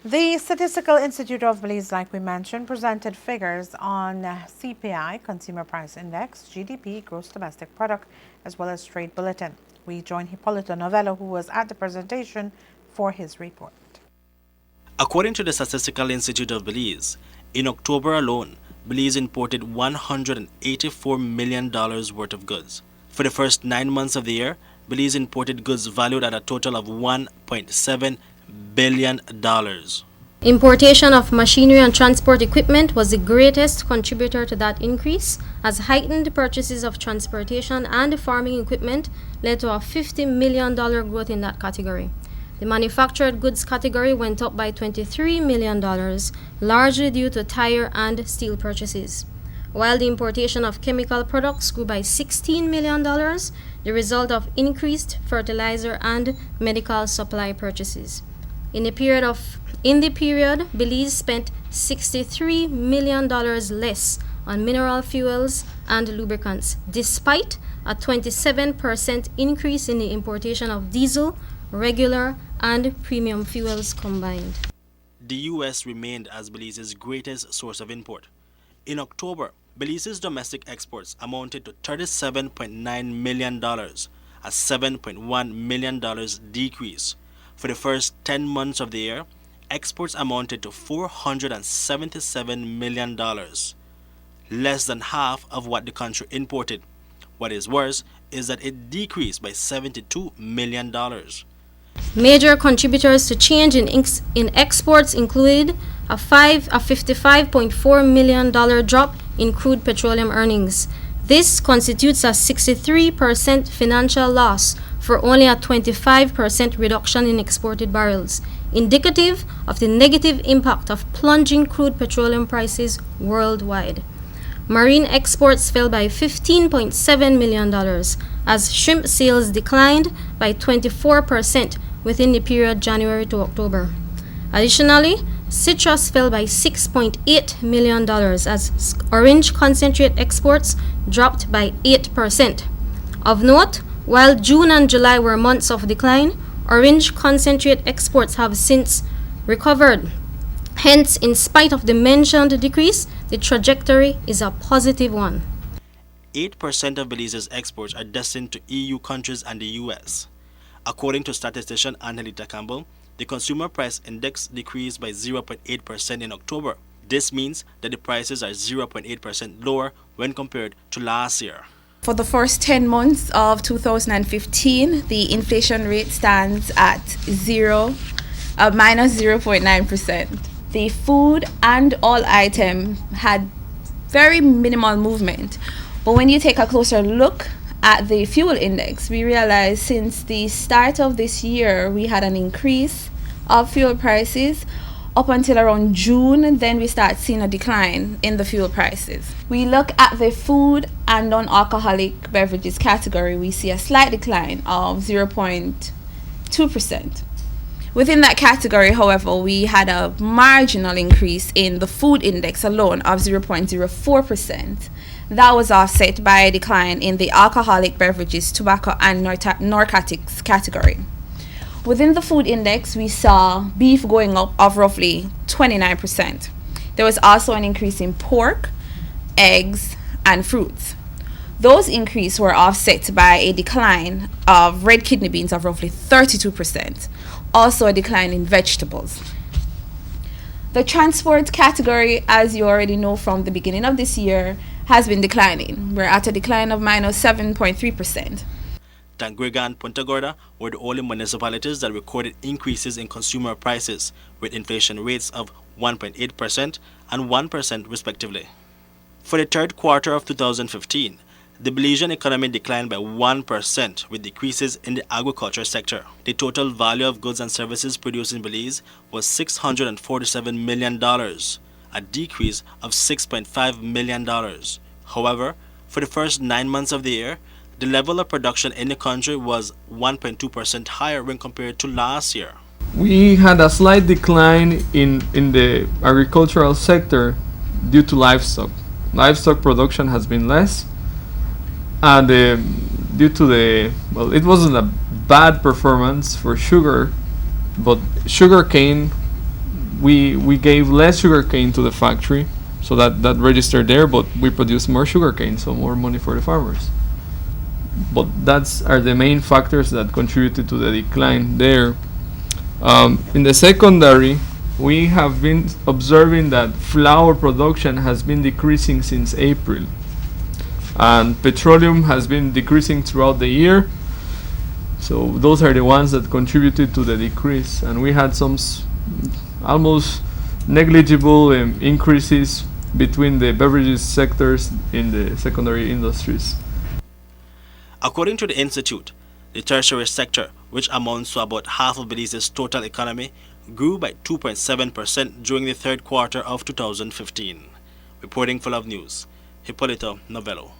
The Statistical Institute of Belize, like we mentioned, presented figures on CPI, Consumer Price Index, GDP, Gross Domestic Product, as well as Trade Bulletin. We join Hipólito Novello, who was at the presentation, for his report. According to the Statistical Institute of Belize, in October alone, Belize imported $184 million worth of goods. For the first 9 months of the year, Belize imported goods valued at a total of $1.7 billion. Importation of machinery and transport equipment was the greatest contributor to that increase, as heightened purchases of transportation and farming equipment led to a $50 million growth in that category. The manufactured goods category went up by $23 million, largely due to tire and steel purchases. While the importation of chemical products grew by $16 million, the result of increased fertilizer and medical supply purchases. In the period, Belize spent $63 million less on mineral fuels and lubricants, despite a 27% increase in the importation of diesel, regular, and premium fuels combined. The U.S. remained as Belize's greatest source of import. In October, Belize's domestic exports amounted to $37.9 million, a $7.1 million decrease. For the first 10 months of the year, exports amounted to $477 million, less than half of what the country imported. What is worse is that it decreased by $72 million. Major contributors to change in exports included a $55.4 million drop in crude petroleum earnings. This constitutes a 63% financial loss for only a 25% reduction in exported barrels, indicative of the negative impact of plunging crude petroleum prices worldwide. Marine exports fell by $15.7 million as shrimp sales declined by 24% within the period January to October. Additionally, citrus fell by $6.8 million as orange concentrate exports dropped by 8%. Of note, while June and July were months of decline, orange concentrate exports have since recovered. Hence, in spite of the mentioned decrease, the trajectory is a positive one. 8% of Belize's exports are destined to EU countries and the US. According to statistician Angelita Campbell, the consumer price index decreased by 0.8% in October. This means that the prices are 0.8% lower when compared to last year. For the first 10 months of 2015, the inflation rate stands at minus 0.9%. The food and all items had very minimal movement. But when you take a closer look at the fuel index, we realize since the start of this year, we had an increase of fuel prices up until around June. Then we start seeing a decline in the fuel prices. We look at the food and non-alcoholic beverages category, we see a slight decline of 0.2%. Within that category, however, we had a marginal increase in the food index alone of 0.04%. That was offset by a decline in the alcoholic beverages, tobacco, and narcotics category. Within the food index, we saw beef going up of roughly 29%. There was also an increase in pork, eggs, and fruits. Those increases were offset by a decline of red kidney beans of roughly 32%. Also a decline in vegetables. The transport category, as you already know from the beginning of this year, has been declining. We're at a decline of minus 7.3%. Tanguega and Punta Gorda were the only municipalities that recorded increases in consumer prices, with inflation rates of 1.8% and 1% respectively. For the third quarter of 2015, the Belizean economy declined by 1%, with decreases in the agriculture sector. The total value of goods and services produced in Belize was $647 million, a decrease of $6.5 million. However, for the first 9 months of the year, the level of production in the country was 1.2% higher when compared to last year. We had a slight decline in the agricultural sector due to livestock. Livestock production has been less, and due to it wasn't a bad performance for sugar, but sugar cane we gave less sugarcane to the factory, so that registered there, but we produced more sugarcane, so more money for the farmers. But that's are the main factors that contributed to the decline there. In the secondary, we have been observing that flour production has been decreasing since April, and petroleum has been decreasing throughout the year. So those are the ones that contributed to the decrease, and we had some almost negligible increases between the beverages sectors in the secondary industries. According to the Institute, the tertiary sector, which amounts to about half of Belize's total economy, grew by 2.7% during the third quarter of 2015. Reporting full of news, Hipólito Novello.